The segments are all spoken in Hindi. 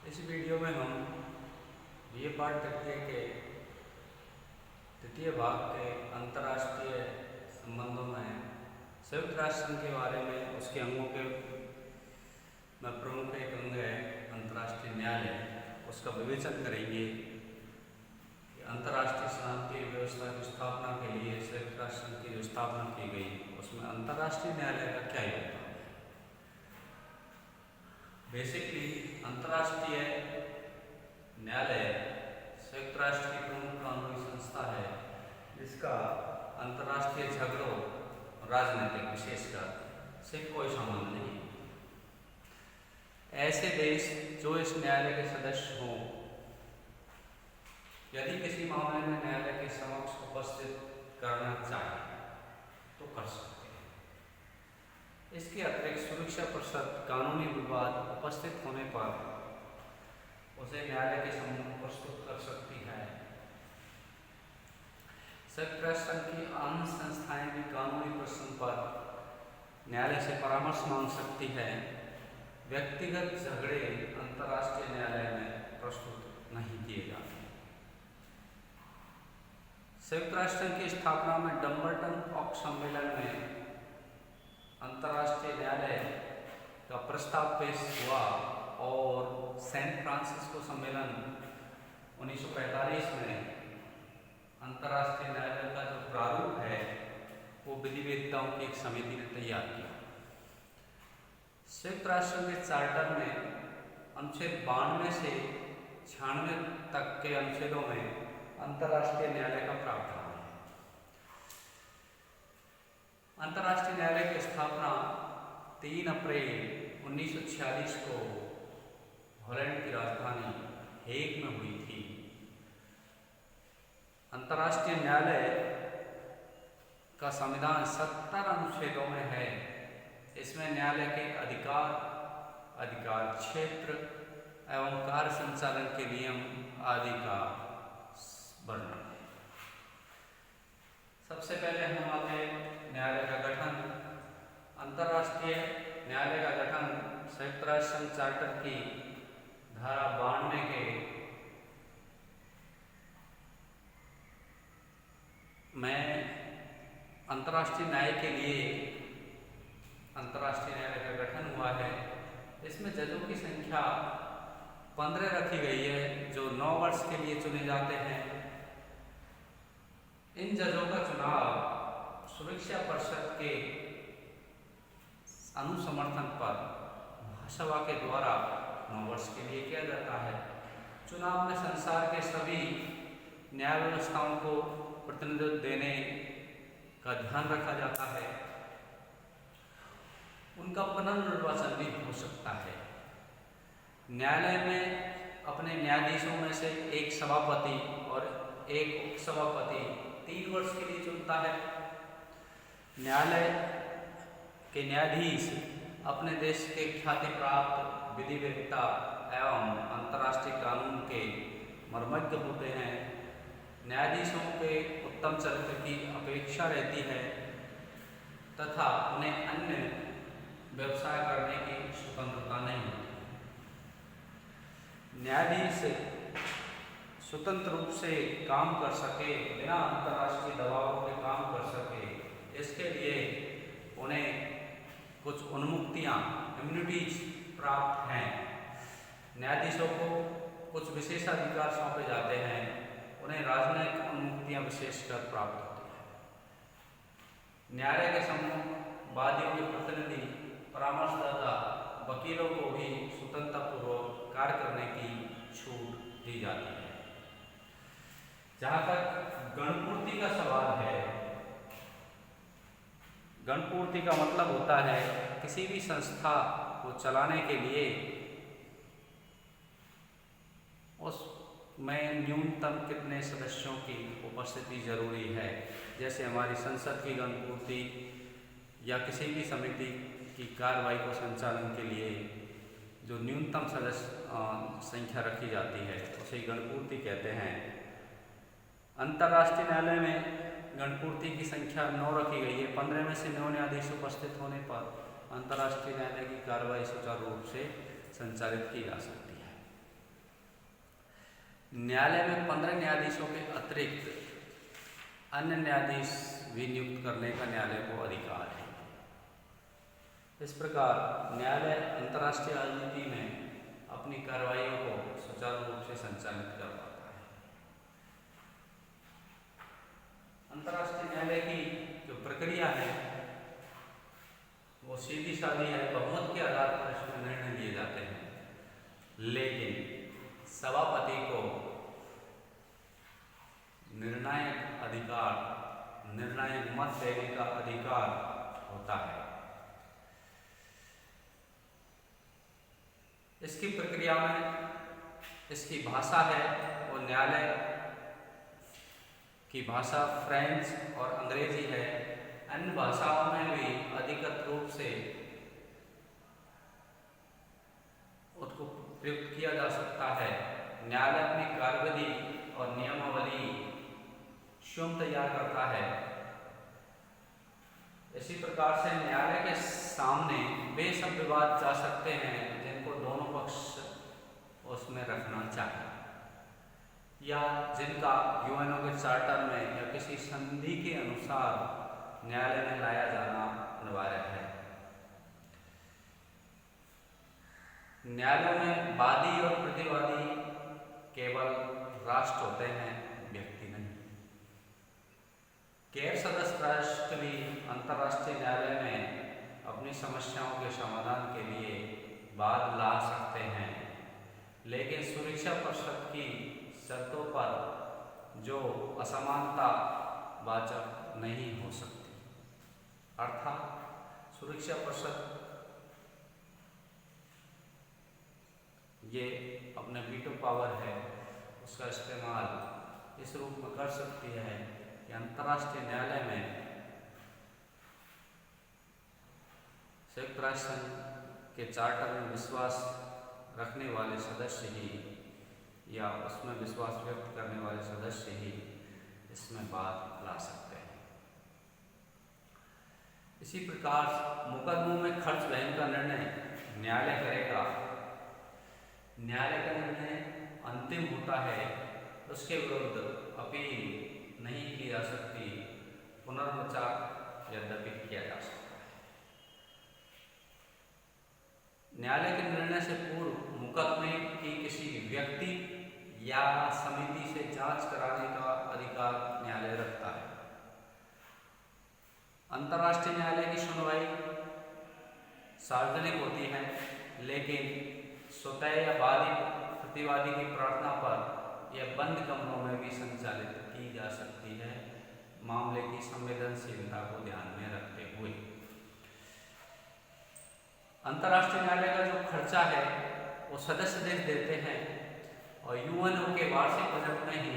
इस वीडियो में हम ये पाठ तृतीय के तृतीय भाग के अंतर्राष्ट्रीय संबंधों में संयुक्त राष्ट्र संघ के बारे में उसके अंगों के में प्रमुख एक अंग है अंतर्राष्ट्रीय न्यायालय, उसका विवेचन करेंगे कि अंतर्राष्ट्रीय शांति व्यवस्था की स्थापना के लिए संयुक्त राष्ट्र संघ की जो स्थापना की गई उसमें अंतर्राष्ट्रीय न्यायालय का क्या योगदान है। बेसिकली अंतर्राष्ट्रीय न्यायालय संयुक्त राष्ट्र की प्रमुख कानूनी संस्था है जिसका अंतर्राष्ट्रीय झगड़ों राजनीतिक विशेषकर से कोई संबंध नहीं। ऐसे देश जो इस न्यायालय के सदस्य हों, यदि किसी मामले में न्यायालय के समक्ष उपस्थित करना चाहे तो कर सकते हैं। इसके अतिरिक्त सुरक्षा परिषद कानूनी विवाद उपस्थित होने पर उसे न्यायालय के सम्मुख प्रस्तुत कर सकती है। संयुक्त राष्ट्र संघ की अन्य संस्थाएं भी कानूनी प्रश्न पर न्यायालय से परामर्श मांग सकती है। व्यक्तिगत झगड़े अंतर्राष्ट्रीय न्यायालय में प्रस्तुत नहीं किए जाते। संयुक्त राष्ट्र संघ की स्थापना में डम्बल्टन ऑक सम्मेलन में अंतर्राष्ट्रीय न्यायालय का प्रस्ताव पेश हुआ और सैन फ्रांसिस्को सम्मेलन 1945 में अंतर्राष्ट्रीय न्यायालय का जो प्रारूप है वो विधिवेत्ताओं की एक समिति ने तैयार किया। संयुक्त राष्ट्र के चार्टर में अनुच्छेद 92 से 96 तक के अनुच्छेदों में अंतर्राष्ट्रीय न्यायालय का प्रावधान है। अंतर्राष्ट्रीय न्यायालय की स्थापना 3 अप्रैल 1946 को हॉलैंड की राजधानी हेग में हुई थी। अंतर्राष्ट्रीय न्यायालय का संविधान 70 अनुच्छेदों में है। इसमें न्यायालय के अधिकार क्षेत्र एवं कार्य संचालन के नियम आदि का वर्णन है। सबसे पहले हम आते न्यायालय का गठन। अंतर्राष्ट्रीय न्यायालय का गठन संयुक्त राष्ट्र संघ चार्टर की धारा 92 के में अंतर्राष्ट्रीय न्याय के लिए अंतर्राष्ट्रीय न्यायालय का गठन हुआ है। इसमें जजों की संख्या 15 रखी गई है जो 9 वर्ष के लिए चुने जाते हैं। इन जजों का चुनाव सुरक्षा परिषद के अनुसमर्थन पर महासभा के द्वारा 9 वर्ष के लिए किया जाता है। चुनाव में संसार के सभी न्याय व्यवस्थाओं को प्रतिनिधित्व देने का ध्यान रखा जाता है। उनका पुनर्निर्वाचन भी हो सकता है। न्यायालय में अपने न्यायाधीशों में से एक सभापति और एक उपसभापति 3 वर्ष के लिए चुनता है। न्यायालय के न्यायाधीश अपने देश के ख्याति प्राप्त विधिवेत्ता एवं अंतर्राष्ट्रीय कानून के मर्मज्ञ होते हैं। न्यायाधीशों के उत्तम चरित्र की अपेक्षा रहती है तथा उन्हें अन्य व्यवसाय करने की स्वतंत्रता नहीं होती। न्यायाधीश स्वतंत्र रूप से काम कर सके, बिना अंतर्राष्ट्रीय दबाव के काम कर सके, इसके लिए उन्हें कुछ उन्मुक्तियां इम्यूनिटीज प्राप्त हैं। न्यायाधीशों को कुछ विशेषाधिकार सौंपे जाते हैं। उन्हें राजनयिक उन्मुक्तियां विशेषकर प्राप्त होती हैं। न्यायालय के सम्मुख वादियों के प्रतिनिधि, परामर्शदाता, वकीलों को भी स्वतंत्रतापूर्वक कार्य करने की छूट दी जाती है। जहाँ तक गणपूर्ति का सवाल है, गणपूर्ति का मतलब होता है किसी भी संस्था को चलाने के लिए उसमें न्यूनतम कितने सदस्यों की उपस्थिति जरूरी है। जैसे हमारी संसद की गणपूर्ति या किसी भी समिति की कार्रवाई को संचालन के लिए जो न्यूनतम सदस्य संख्या रखी जाती है उसे गणपूर्ति कहते हैं। अंतर्राष्ट्रीय न्यायालय में गणपूर्ति की संख्या 9 रखी गई है। 15 में से 9 न्यायाधीश उपस्थित होने पर अंतर्राष्ट्रीय न्यायालय की कार्रवाई सुचारू रूप से संचालित की जा सकती है। न्यायालय में 15 न्यायाधीशों के अतिरिक्त अन्य न्यायाधीश भी नियुक्त करने का न्यायालय को अधिकार है। इस प्रकार न्यायालय अंतर्राष्ट्रीय राजनीति में अपनी कार्रवाइयों को सुचारू रूप से संचालित कर पाता है। अंतर्राष्ट्रीय न्यायालय की जो प्रक्रिया है वो सीधी सादी है, बहुमत के आधार पर इसमें निर्णय लिए जाते हैं, लेकिन सभापति को निर्णायक अधिकार, निर्णायक मत देने का अधिकार होता है। इसकी प्रक्रिया में इसकी भाषा है वो न्यायालय की भाषा फ्रेंच और अंग्रेजी है। अन्य भाषाओं में भी अधिकृत रूप से उसको प्रयुक्त किया जा सकता है। न्यायालय अपनी कार्यविधि और नियमावली स्वयं तैयार करता है। इसी प्रकार से न्यायालय के सामने वे सब विवाद जा सकते हैं जिनको दोनों पक्ष उसमें रखना चाहिए, या जिनका यूएनओ के चार्टर में या किसी संधि के अनुसार न्यायालय में लाया जाना अनिवार्य है। न्यायालय में वादी और प्रतिवादी केवल राष्ट्र होते हैं, व्यक्ति नहीं। गैर सदस्य राष्ट्र भी अंतर्राष्ट्रीय न्यायालय में अपनी समस्याओं के समाधान के लिए वाद ला सकते हैं, लेकिन सुरक्षा परिषद की शर्तों पर जो असमानता वाचक नहीं हो सकती। अर्थात सुरक्षा परिषद ये अपने वीटो पावर है उसका इस्तेमाल इस रूप में कर सकती है कि अंतर्राष्ट्रीय न्यायालय में संयुक्त राष्ट्र संघ के चार्टर में विश्वास रखने वाले सदस्य ही या उसमें विश्वास व्यक्त करने वाले सदस्य ही इसमें बात ला सकते हैं। इसी प्रकार मुकदमों में खर्च वहन का निर्णय न्यायालय करेगा। न्यायालय का निर्णय अंतिम होता है, उसके विरुद्ध अपील नहीं की जा सकती, पुनर्विचार यद्यपि किया जा सकता है। न्यायालय के निर्णय से पूर्व मुकदमे की किसी व्यक्ति या समिति से जांच कराने का अधिकार न्यायालय रखता है। अंतर्राष्ट्रीय न्यायालय की सुनवाई सार्वजनिक होती है, लेकिन स्वतः या वादी प्रतिवादी की प्रार्थना पर यह बंद कमरों में भी संचालित की जा सकती है, मामले की संवेदनशीलता को ध्यान में रखते हुए। अंतर्राष्ट्रीय न्यायालय का जो खर्चा है वो सदस्य देश देते हैं और यूएनओ के वार्षिक बजट में ही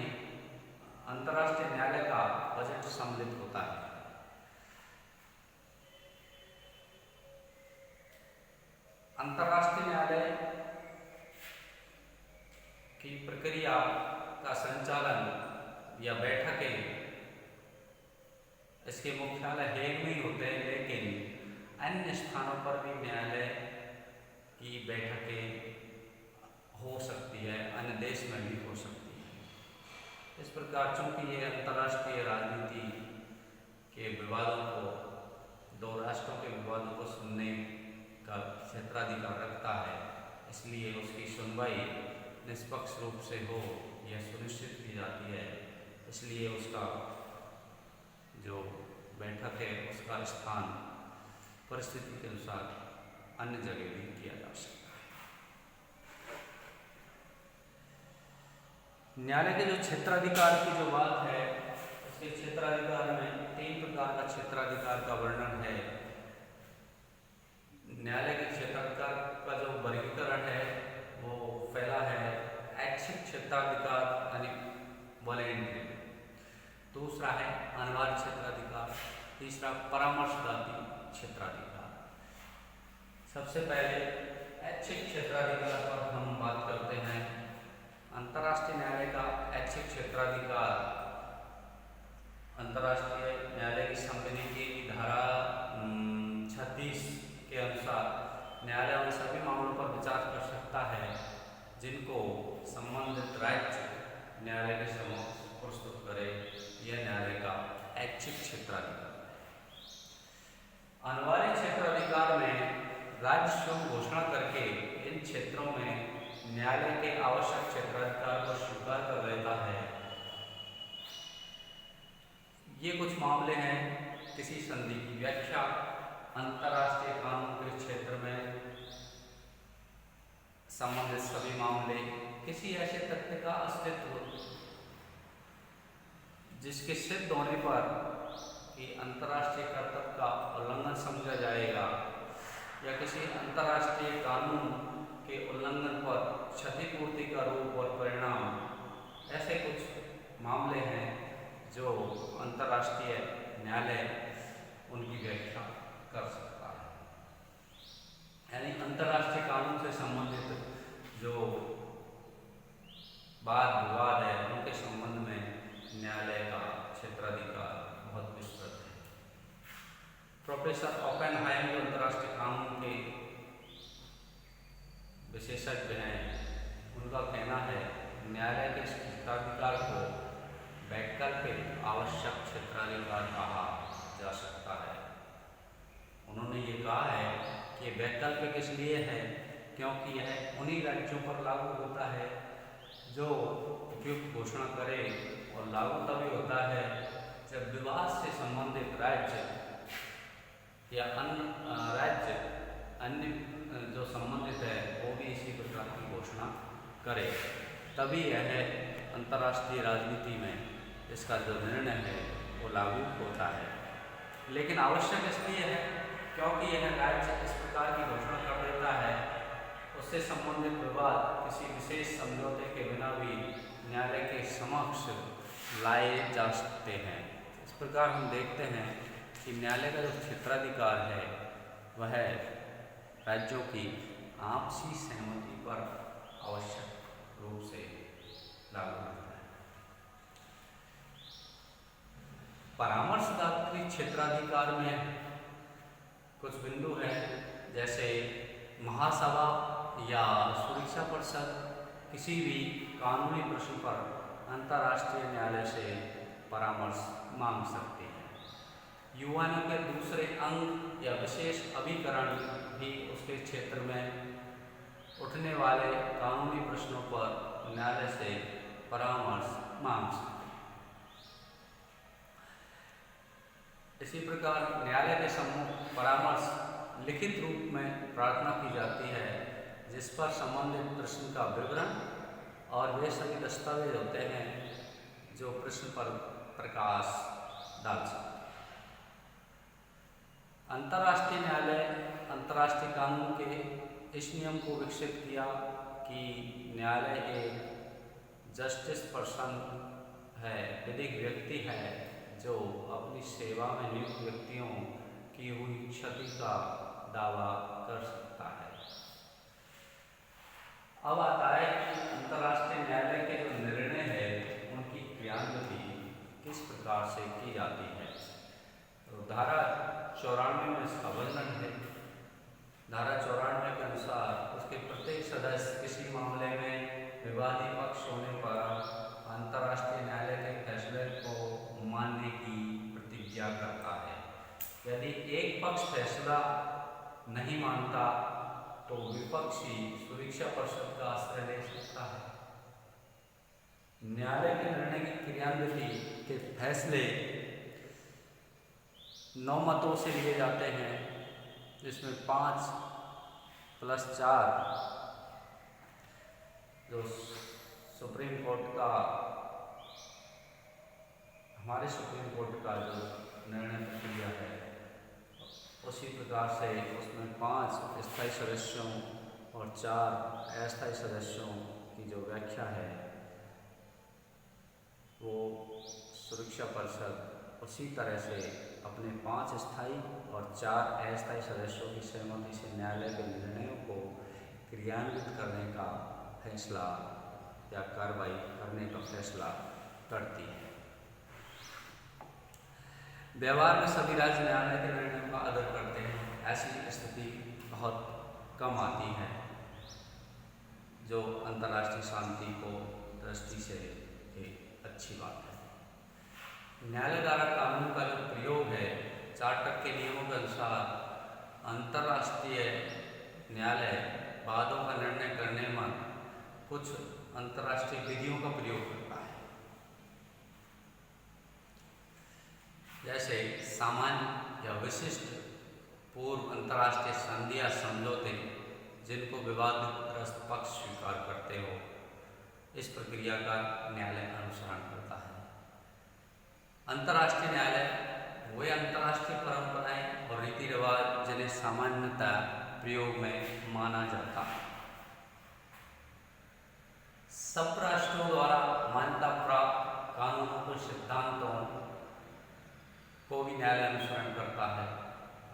अंतर्राष्ट्रीय न्यायालय का बजट सम्मिलित होता है। अंतर्राष्ट्रीय न्यायालय की प्रक्रिया का संचालन या बैठकें इसके मुख्यालय हेग में ही होते हैं, लेकिन अन्य स्थानों पर भी न्यायालय की बैठकें हो सकती है, अन्य देश में भी हो सकती है। इस प्रकार चूंकि ये अंतर्राष्ट्रीय राजनीति के विवादों को, दो राष्ट्रों के विवादों को सुनने का क्षेत्राधिकार रखता है, इसलिए उसकी सुनवाई निष्पक्ष रूप से हो यह सुनिश्चित की जाती है। इसलिए उसका जो बैठक है उसका स्थान परिस्थिति के अनुसार अन्य जगह भी किया जा सकता है। न्यायालय के जो क्षेत्राधिकार की जो बात है, उसके क्षेत्राधिकार में 3 प्रकार का क्षेत्राधिकार का वर्णन है। न्यायालय के क्षेत्राधिकार का जो वर्गीकरण है वो पहला है ऐच्छिक क्षेत्राधिकार यानी वॉलेंट्री, दूसरा है अनिवार्य क्षेत्राधिकार, तीसरा परामर्शदाती क्षेत्राधिकार। सबसे पहले ऐच्छिक क्षेत्राधिकार पर हम बात करते हैं। अंतर्राष्ट्रीय न्यायालय का ऐच्छिक क्षेत्राधिकार अंतर्राष्ट्रीय न्यायालय की संविधि की धारा 36 के अनुसार न्यायालय उन सभी मामलों पर विचार कर सकता है जिनको संबंधित राज्य न्यायालय के समक्ष प्रस्तुत करे। यह न्यायालय का ऐच्छिक क्षेत्राधिकार। अनिवार्य क्षेत्राधिकार में राज्य स्वयं घोषणा करके इन क्षेत्रों में न्यायालय के आवश्यक क्षेत्राधिकार को स्वीकार कर लेता है। ये कुछ मामले हैं किसी संधि की व्याख्या, अंतर्राष्ट्रीय कानून के क्षेत्र में संबंधित सभी मामले, किसी ऐसे तथ्य का अस्तित्व जिसके सिद्ध होने पर कि अंतर्राष्ट्रीय कर्तव्य का उल्लंघन समझा जाएगा या किसी अंतर्राष्ट्रीय कानून के उल्लंघन पर क्षतिपूर्ति का रूप और परिणाम, ऐसे कुछ मामले हैं जो अंतर्राष्ट्रीय न्यायालय उनकी व्याख्या कर सकता है। यानी अंतर्राष्ट्रीय कानून से संबंधित जो वाद विवाद है उनके संबंध में न्यायालय का क्षेत्राधिकार बहुत विस्तृत है। प्रोफेसर ओपेनहाइमर जो अंतर्राष्ट्रीय कानून के विशेषज्ञ हैं, उनका कहना है न्यायालय के क्षेत्राधिकार को वैकल्पिक आवश्यक क्षेत्राधिकार कहा जा सकता है। उन्होंने ये कहा है कि वैकल्पिक इसलिए है क्योंकि यह उन्हीं राज्यों पर लागू होता है जो उपयुक्त घोषणा करे, और लागू तभी होता है जब विवाद से संबंधित राज्य या अन्य जो संबंधित है वो भी इसी प्रकार की घोषणा करे, तभी यह अंतर्राष्ट्रीय राजनीति में इसका जो निर्णय है वो लागू होता है। लेकिन आवश्यक इसलिए है क्योंकि यह राज्य इस प्रकार की घोषणा कर देता है, उससे संबंधित विवाद किसी विशेष समझौते के बिना भी न्यायालय के समक्ष लाए जा सकते हैं। इस प्रकार हम देखते हैं कि न्यायालय का जो क्षेत्राधिकार है वह राज्यों की आपसी सहमति पर आवश्यक रूप से लागू होता है। परामर्शदात्री क्षेत्राधिकार में कुछ बिंदु हैं, जैसे महासभा या सुरक्षा परिषद किसी भी कानूनी प्रश्न पर अंतर्राष्ट्रीय न्यायालय से परामर्श मांग सकती है। यूएनओ के दूसरे अंग या विशेष अभिकरण भी उसके क्षेत्र में उठने वाले कानूनी प्रश्नों पर न्यायालय से परामर्श मांग सकते हैं। इसी प्रकार न्यायालय के सम्मुख परामर्श लिखित रूप में प्रार्थना की जाती है, जिस पर संबंधित प्रश्न का विवरण और वे सभी दस्तावेज होते हैं जो प्रश्न पर प्रकाश डाल सकते हैं। अंतर्राष्ट्रीय न्यायालय अंतर्राष्ट्रीय कानून के इस नियम को विकसित किया कि न्यायालय एक जस्टिस पर्सन है, विधिक व्यक्ति है जो अपनी सेवा में नियुक्त व्यक्तियों की हुई क्षति का दावा कर सकता है। अब आता है कि अंतर्राष्ट्रीय न्यायालय के जो निर्णय है उनकी क्रियान्विति किस प्रकार से की जाती है। तो धारा 94 में इसका वर्णन है। धारा 94 के अनुसार उसके प्रत्येक सदस्य किसी मामले में विवादी पक्ष होने पर अंतर्राष्ट्रीय न्यायालय के फैसले को मानने की प्रतिज्ञा करता है। यदि एक पक्ष फैसला नहीं मानता तो विपक्षी सुरक्षा परिषद का आश्रय ले सकता है। न्यायालय के निर्णय की क्रियान्विति के फैसले 9 मतों से लिए जाते हैं, जिसमें 5 + 4 जो सुप्रीम कोर्ट का हमारे सुप्रीम कोर्ट का जो निर्णय प्रक्रिया है उसी प्रकार से उसमें 5 स्थायी सदस्यों और 4 अस्थायी सदस्यों की जो व्याख्या है वो सुरक्षा परिषद उसी तरह से अपने 5 स्थायी और 4 अस्थायी सदस्यों की सहमति से न्यायालय के निर्णयों को क्रियान्वित करने का फैसला या कार्रवाई करने का फैसला करती है। व्यवहार में सभी राज्य न्यायालय के निर्णयों का आदर करते हैं। ऐसी स्थिति बहुत कम आती है जो अंतर्राष्ट्रीय शांति को दृष्टि से एक अच्छी बात है। न्यायालय द्वारा कानून का जो प्रयोग है, चार्टर के नियमों के अनुसार अंतर्राष्ट्रीय न्यायालय वादों का निर्णय करने में कुछ अंतर्राष्ट्रीय विधियों का प्रयोग करता है, जैसे सामान्य या विशिष्ट पूर्व अंतर्राष्ट्रीय संधि या समझौते जिनको विवादग्रस्त पक्ष स्वीकार करते हो। इस प्रक्रिया का न्यायालय अनुसरण करता है। अंतर्राष्ट्रीय न्यायालय वे अंतर्राष्ट्रीय परंपराएं और रीति रिवाज जिन्हें सामान्यतः प्रयोग में माना जाता है। सब राष्ट्रों द्वारा मान्यता प्राप्त कानूनों के सिद्धांतों को भी न्यायालय अनुसरण करता है।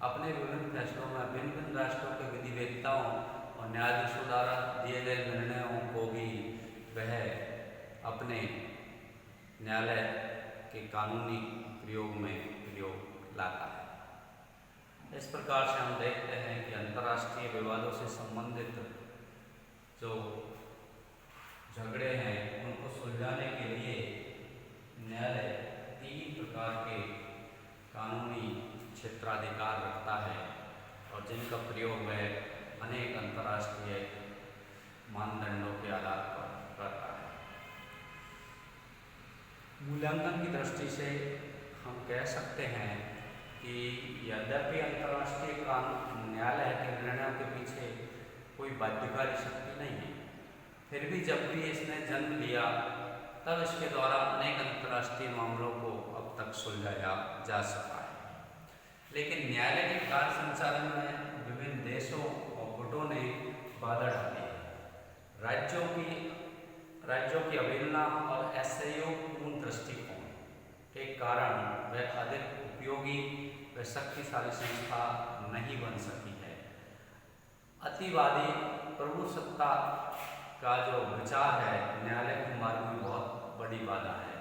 अपने विभिन्न फैसलों में भिन्न भिन्न राष्ट्रों के विधिवेत्ताओं और न्यायाधीशों द्वारा दिए गए निर्णयों को भी वह अपने न्यायालय के कानूनी प्रयोग में प्रयोग लाता है। इस प्रकार से हम देखते हैं कि अंतर्राष्ट्रीय विवादों से संबंधित जो झगड़े हैं उनको सुलझाने के लिए न्यायालय 3 प्रकार के कानूनी क्षेत्राधिकार रखता है और जिनका प्रयोग वह अनेक अंतर्राष्ट्रीय मानदंडों के आधार पर करता है। मूल्यांकन की दृष्टि से हम कह सकते हैं कि यद्यपि अंतर्राष्ट्रीय कानून न्यायालय के निर्णयों के पीछे कोई बाध्यकारी शक्ति नहीं है, फिर भी जब भी इसने जन्म लिया तब इसके द्वारा अनेक अंतर्राष्ट्रीय मामलों को अब तक सुलझाया जा सका है। लेकिन न्यायालय के कार्य संचालन में विभिन्न देशों और गुटों ने बाधा डाली है। राज्यों की अवहेलना और असहयोगपूर्ण दृष्टिकोण के कारण वह अधिक उपयोगी व शक्तिशाली संस्था नहीं बन सकी है। अतिवादी प्रभुसत्ता का जो विचार है न्यायालय के मार्ग में बहुत बड़ी बाधा है।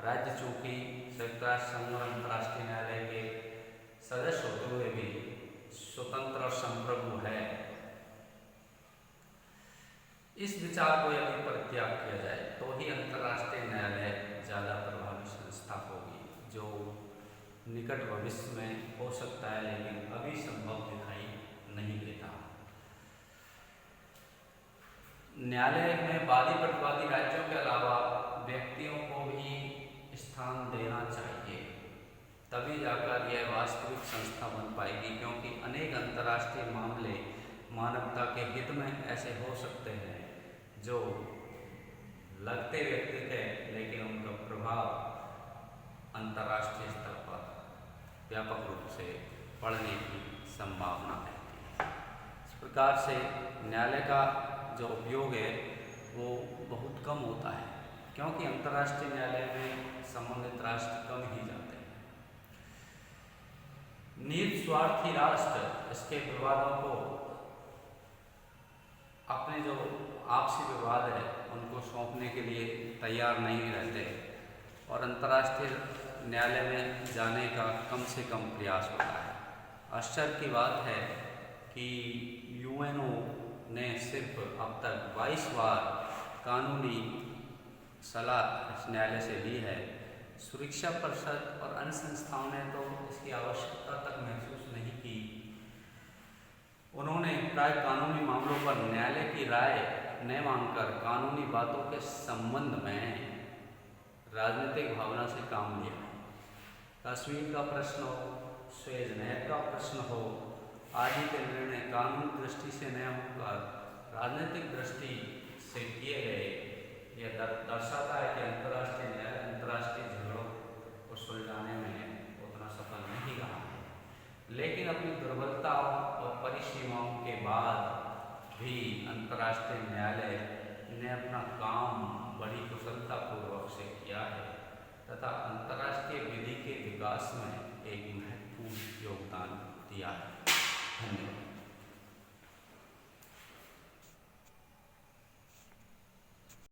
राज्य चूंकि संयुक्त राष्ट्र संघ और अंतर्राष्ट्रीय न्यायालय के सदस्य होते हुए भी स्वतंत्र और संप्रभु है, इस विचार को यदि परित्याग किया जाए तो ही अंतर्राष्ट्रीय न्यायालय ज़्यादा प्रभावी संस्था होगी, जो निकट भविष्य में हो सकता है लेकिन अभी संभव दिखाई नहीं देता। न्यायालय में वादी प्रतिवादी राज्यों के अलावा व्यक्तियों को भी स्थान देना चाहिए, तभी जाकर यह वास्तविक संस्था बन पाएगी, क्योंकि अनेक अंतर्राष्ट्रीय मामले मानवता के हित में ऐसे हो सकते हैं जो लगते व्यक्तिगत है लेकिन उनका प्रभाव अंतर्राष्ट्रीय स्तर पर व्यापक रूप से पड़ने की संभावना रहती है। इस प्रकार से न्यायालय का जो उपयोग है वो बहुत कम होता है, क्योंकि अंतर्राष्ट्रीय न्यायालय में संबंधित राष्ट्र कम ही जाते हैं। निस्वार्थी राष्ट्र इसके विवादों को अपने जो आपसी विवाद है उनको सौंपने के लिए तैयार नहीं रहते और अंतर्राष्ट्रीय न्यायालय में जाने का कम से कम प्रयास होता है। आश्चर्य की बात है कि यूएनओ ने सिर्फ अब तक 22 बार कानूनी सलाह इस न्यायालय से ली है। सुरक्षा परिषद और अन्य संस्थाओं ने तो इसकी आवश्यकता तक महसूस नहीं की। उन्होंने प्राय कानूनी मामलों पर न्यायालय की राय न मानकर कानूनी बातों के संबंध में राजनीतिक भावना से काम लिया। कश्मीर का प्रश्न हो, सुएज नहर का प्रश्न हो, आदि के निर्णय कानूनी दृष्टि से न होकर राजनीतिक दृष्टि से किए गए। यह दर्शाता है कि अंतर्राष्ट्रीय न्यायालय अंतर्राष्ट्रीय झगड़ों को सुलझाने में उतना सफल नहीं रहा है, लेकिन अपनी दुर्बलताओं और परिसीमाओं के बाद भी अंतर्राष्ट्रीय न्यायालय ने अपना काम बड़ी कुशलतापूर्वक से किया है तथा अंतर्राष्ट्रीय विधि के विकास में एक महत्वपूर्ण योगदान दिया है। धन्यवाद।